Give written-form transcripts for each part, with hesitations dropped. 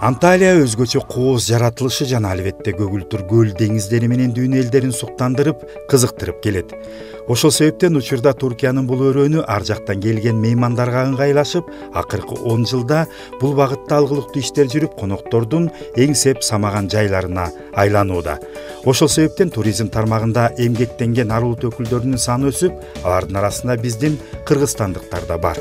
Анталия өзгөчө кооз жаратылышы жана албетте көгүлтүр көл деңиздери менен дүйнө элдерин суктандырып, кызыктырып келет. Ошол себептен учурда Туркиянын бул өрөөнү ар жактан келген меймандарга ыңгайлашып, акыркы 10 жылда бул багытта алгылыктуу иштер жүрүп, коноктордун эң сеп самаган жайларына айланууда. Ошол себептен туризм тармагында эмгектенген ар улут өкүлдөрүнүн саны өсүп, алардын арасында биздин кыргызстандыктар да бар.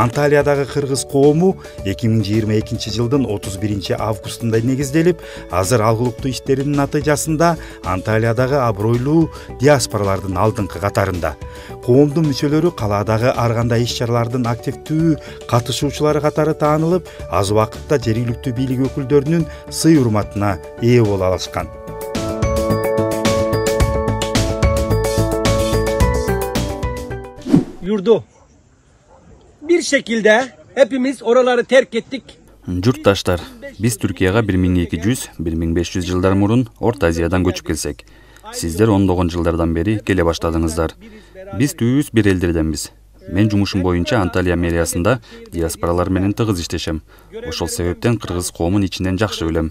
Анталиядагы кыргыз коому 2022 жылдын 31 августунда негизделип, азыр алгылыктуу иштеринин натыйжасында Анталиядагы абройлуу диаспоралардын алдыңкы катарында. Коомдун мүчөлөрү калаадагы ар кандай иш-чаралардын активдүү катышуучулары катары таанылып, аз убакытта жергиликтүү бийлик өкүлдөрүнүн сый-урматына ээ боло алышкан. Yurdu. Bir şekilde hepimiz oraları terk ettik. Журтташтар, биз Түркияга 1200-1500 жылдар мурун Орто Азиядан көчүп келсек. Сиздер ондогон жылдардан бери келе баштадыңыздар. Биз түбүбүз бир элдерденбиз. Мен жумушум боюнча Анталия мэриясында диаспоралар менен тыгыз иштешем. Ошол себептен кыргыз коомун ичинен жакшы билем.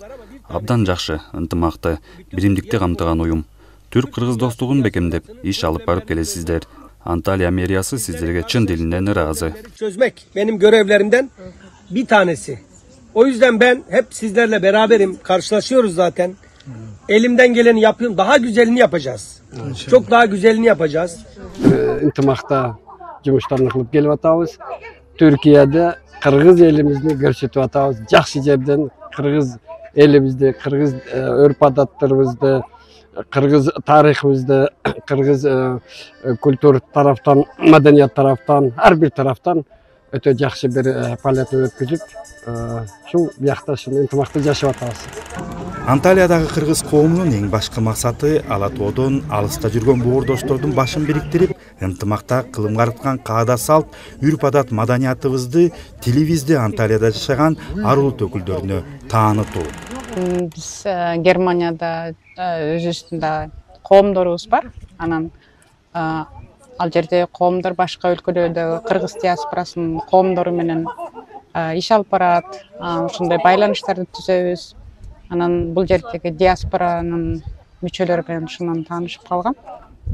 Абдан жакшы, ынтымакты, биримдикти камтыган уюм. Түрк-кыргыз достугун бекемдеп, иш алып барып келесиздер. Antalya meriyası sizlere çın dilinden razı. Çözmek benim görevlerimden bir tanesi. O yüzden ben hep sizlerle beraberim. Karşılaşıyoruz zaten. Elimden geleni yapıyorum. Daha güzelini yapacağız. Çok daha güzelini yapacağız. İntimakta жұмыштарын кылып келип атабыз. Türkiye'de Kırgız elimizni көрсөтүп атабыз. Жакшы жерден Kırgız elimizde, Kırgız örp adatlarımızda, Kırgız tarihimizde, Kırgız kültür taraftan, madaniyat taraftan, her bir taraftan öte жақсы bir paleti ötküzüp, şu yaktaşın intimakta yaşap atabыз. Анталиядагы кыргыз коомунун эң башкы максаты ала тоодон алыста жүргөн боордоштордун башын бириктирип, ынтымакта кылым карыткан каада салт, үрп адат маданиятыбызды, тилибизди Анталияда жашаган ар улут өкүлдөрүнө таанытуу. Биз Германияда өз үстүндө коомдорубуз бар. Анан ал жерде коомдор башка өлкөлөрдө кыргыз диаспорасынын коомдору менен иш алып барат. Ушундай байланыштарды түзөбүз. Анан бул жердеги диаспоранын мүчөлөрү менен ушундан таанышып калгам.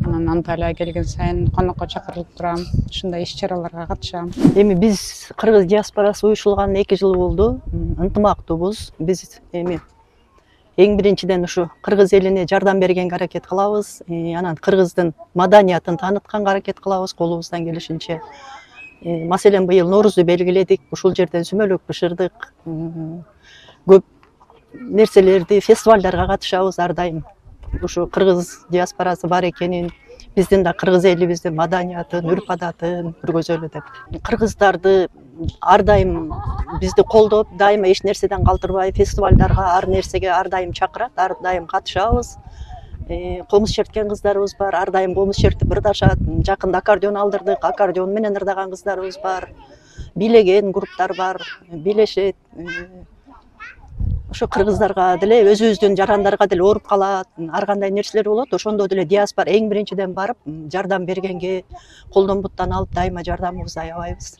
Анан Анталияга келген сайын конокко чакырылып турам, ушундай иш-чараларга катышам. Эми биз кыргыз диаспорасы уюшулганына 2 жыл болду. Ынтымактуубуз. Биз эми эң биринчиден ушу кыргыз элине жардам бергенге аракет кылабыз. Анан кыргыздын маданиятын таанытканга аракет кылабыз колубуздан келишинче. Маселен быйыл Ноорузду белгиледик. Ушул жерден сүмөлөк бышырдык. Көп нерселерди, фестивалдарга катышабыз ар дайым. Ушу кыргыз диаспорасы бар экенин, биздин да кыргыз элибиздин маданиятын, үрп адатын көргөзөлү деп. Кыргыздарды ар дайым бизди колдоп, дайыма эч нерседен калтырбай, фестивалдарга ар нерсеге ар дайым чакырат, ар дайым катышабыз. Комуз черткен кыздарыбыз бар, ар дайым комуз чертип ырдашат. Жакында аккордеон алдырдык, аккордеон менен ырдаган кыздарыбыз бар. Бийлеген групптар бар, бийлешет. Ошо кыргыздарга деле өзүбүздүн жарандарга деле ооруп калат, ар кандай нерселер болот. Ошондо деле диаспора эң биринчиден барып, жардам бергенге колдон буттан алып дайыма жардамыбызды аябайбыз.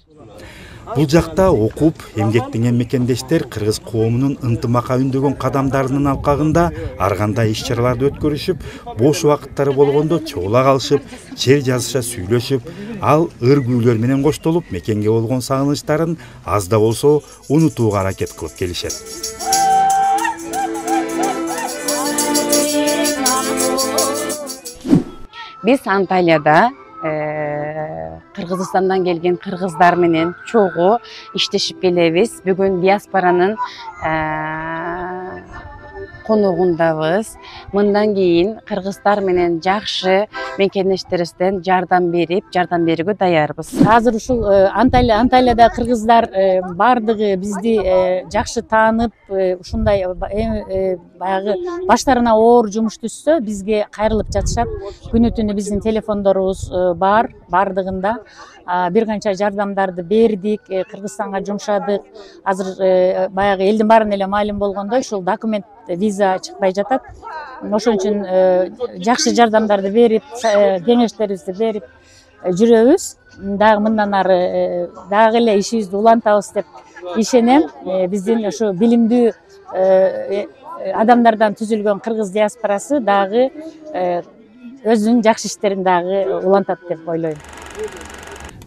Бул жакта окуп, эмгектенген мекендештер кыргыз коомунун ынтымакка үндөгөн кадамдарынын алкагында ар кандай иш-чараларды өткөрүшүп, бош убакыттары болгондо чогула калышып, чер жазыша сүйлөшүп, ал ыр-күүлөр менен коштолуп, мекенге болгон сагынычтарын аз да болсо унутууга аракет кылып келишет. Биз Анталияда Кыргызстандан келген кыргыздар менен чогуу иштешип келебиз. Бүгүн диаспоранын коногундабыз. Мындан кийин кыргыздар менен жакшы мекендештерибизден жардам берүүгө даярбыз. Азыр ушул Анталияда кыргыздар бардыгы бизди жакшы таанып, ушундай баягы баштарына оор жумуш түшсө бизге кайрылып жатышат. Күнү түнү биздин телефондорубуз бар, бардыгында бир канча жардамдарды бердик, Кыргызстанга жумшадык. Азыр баягы элдин баарына эле маалым болгондой, ушул документ, виза чыкпай жатат. Ошон үчүн жакшы жардамдарды берип, кеңештерибизди берип жүрөбүз. Дагы мындан ары дагы эле ишибизди улантабыз деп ишенем. Биздин ушу билимдүү адамдардан түзүлгөн кыргыз диаспорасы дагы өзүнүн жакшы иштерин дагы улантат деп ойлойм.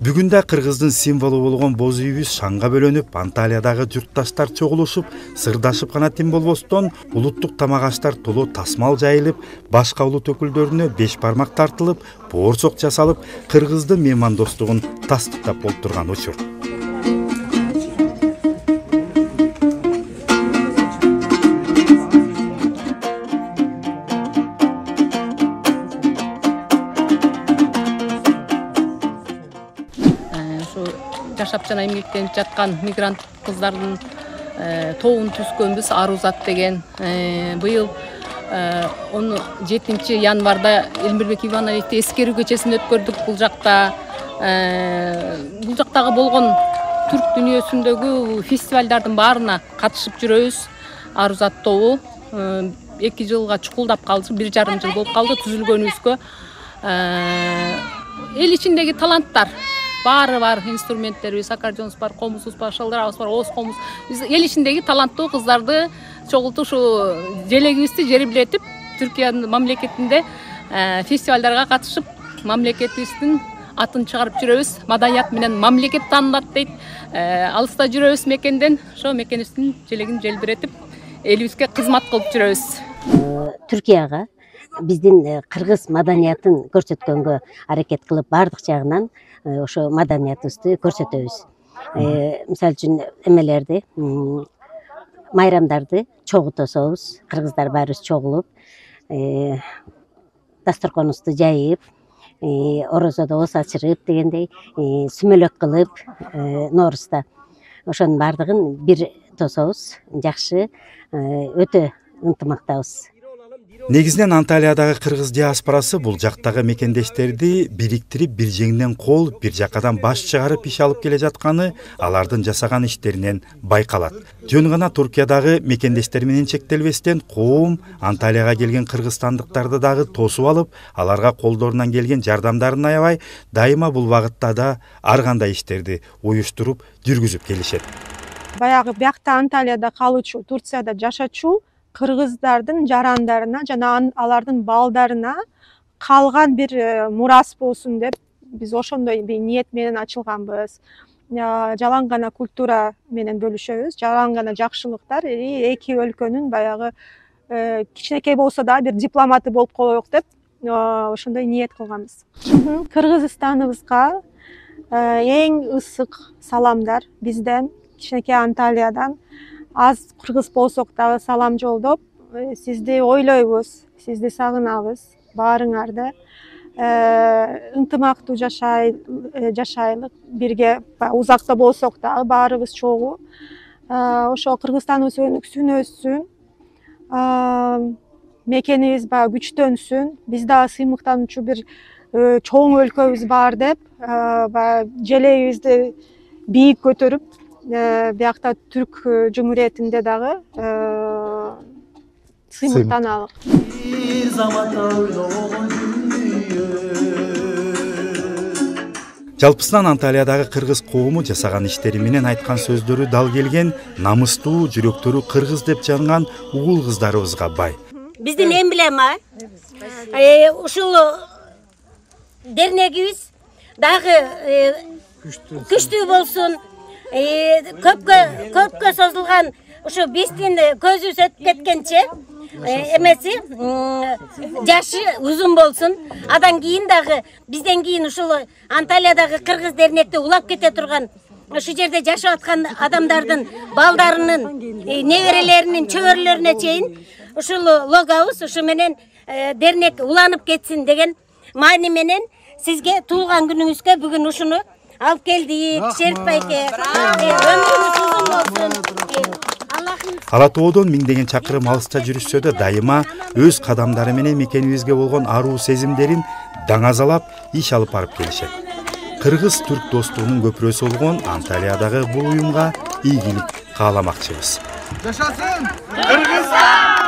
Бүгүн да кыргыздын символу болгон боз үйүбүз шаңга бөлөнүп, Анталиядагы журтташтар чогулушуп, сырдашып гана тим болбостон, улуттук тамак аштар толо тасмал жайылып, башка улут өкүлдөрүнө 5 бармак тартылып, боорсок жасалып, кыргыздын меймандостугун тастыктап болтурган учур. Жашап жана эмгектенип жаткан мигрант кыздардын тобун түзгөнбүз, Арузат деген. Быйыл 17 январда Элмирбек Ивановичти эскерүү кечесин өткөрдүк. Бул жактагы болгон түрк дүйнөсүндөгү фестивалдардын баарына катышып жүрөбүз. Арузат тобу 2 жылга чукулдап калды, 1,5 жыл болуп калды түзүлгөнүбүзгө. Эл ичиндеги таланттар баары бар, инструменттерибиз, аккордеонубуз бар, комузубуз бар, шылдырабыз бар, ооз комуз. Биз эл ичиндеги таланттуу кыздарды чогултуп, ушу желегибизди жериблетип, Түркиянын мамлекетинде фестивалдарга катышып, мамлекетибиздин атын чыгарып жүрөбүз. Маданият менен мамлекет таанылат дейт. Алыста жүрөбүз мекенден, ошо мекенибиздин желегин желбиретип, элибизге кызмат кылып жүрөбүз. Түркияга биздин кыргыз маданиятын көрсөткөнгө аракет кылып, бардык жагынан ошо маданиятыбызды көрсөтөбүз. Мисалы үчүн эмелерди, майрамдарды чогуу тособуз. Кыргыздар баарыбыз чогулуп, дасторконубузду жайып, орозодо ооз ачырып дегендей, сүмөлөк кылып, Ноорузда ошонун баардыгын бир тособуз. Жакшы, өтө ынтымактабыз. Негизинен Анталиядагы кыргыз диаспорасы бул жактагы мекендештерди бириктирип, бир жеңден кол, бир жакадан баш чыгарып иш алып келе жатканы алардын жасаган иштеринен байкалат. Жөн гана Туркиядагы мекендештер менен чектелбестен, коом Анталияга келген кыргызстандыктарды дагы тосуп алып, аларга колдорунан келген жардамдарын аябай, дайыма бул багытта да ар кандай иштерди уюштуруп, жүргүзүп келишет. Баягы биякта Анталияда калуучу, Турцияда жашачу кыргыздардын жарандарына жана алардын балдарына калган бир мурас болсун деп биз ошондой бир ниет менен ачылганбыз. Жалаң гана культура менен бөлүшөбүз, жалаң гана жакшылыктар, эки өлкөнүн баягы кичинекей болсо да бир дипломаты болуп коелук деп ошондой ниет кылганбыз. Кыргызстаныбызга эң ысык саламдар бизден, кичинекей Анталиядан. Аз кыргыз болсок дагы салам жолдоп, сизди ойлойбуз, сизди сагынабыз, баарыңарды. Ынтымактуу жашайлык, бирге узакта болсок дагы баарыбыз чогуу. Ошо Кыргызстаныбыз өнүксүн, өссүн. Мекенибиз күчтөнсүн. Биз дагы сыймыктануучу бир чоң өлкөбүз бар деп, желегибизди бийик көтөрүп, биякта Түрк Жумуриятинде дагы сыймыктаналык. Жалпысынан Анталиядагы кыргыз коому жасаган иштери менен айткан сөздөрү дал келген, намыстуу, жүрөктөрү кыргыз деп жанган угул кыздарыбызга бай. Биздин эмблема ушул дернегибиз дагы күчтүү болсун. Көпкө созулган ушу биздин көзүбүз өтүп кеткенче эмеси жашы узун болсун. Адан кийин дагы бизден кийин ушул Анталиядагы кыргыз дернекте улап кете турган, ушу жерде жашап аткан адамдардын балдарынын, неберелеринин, чөбөрөлөрүнө чейин ушул логобуз ушу менен дернек уланып кетсин деген маани менен сизге туулган күнүңүзгө бүгүн ушуну алып келдик. Шериф байке, өмүрүңүз узун болсун. Ала тоодон миңдеген чакырым алыста жүрүшсө да дайыма өз кадамдары менен мекенибизге болгон аруу сезимдерин даңазалап иш алып барып келишет. Кыргыз-түрк достугунун көпүрөсү болгон Анталиядагы бул уюмга ийгилик кааламакчыбыз. Жашасын Кыргызстан!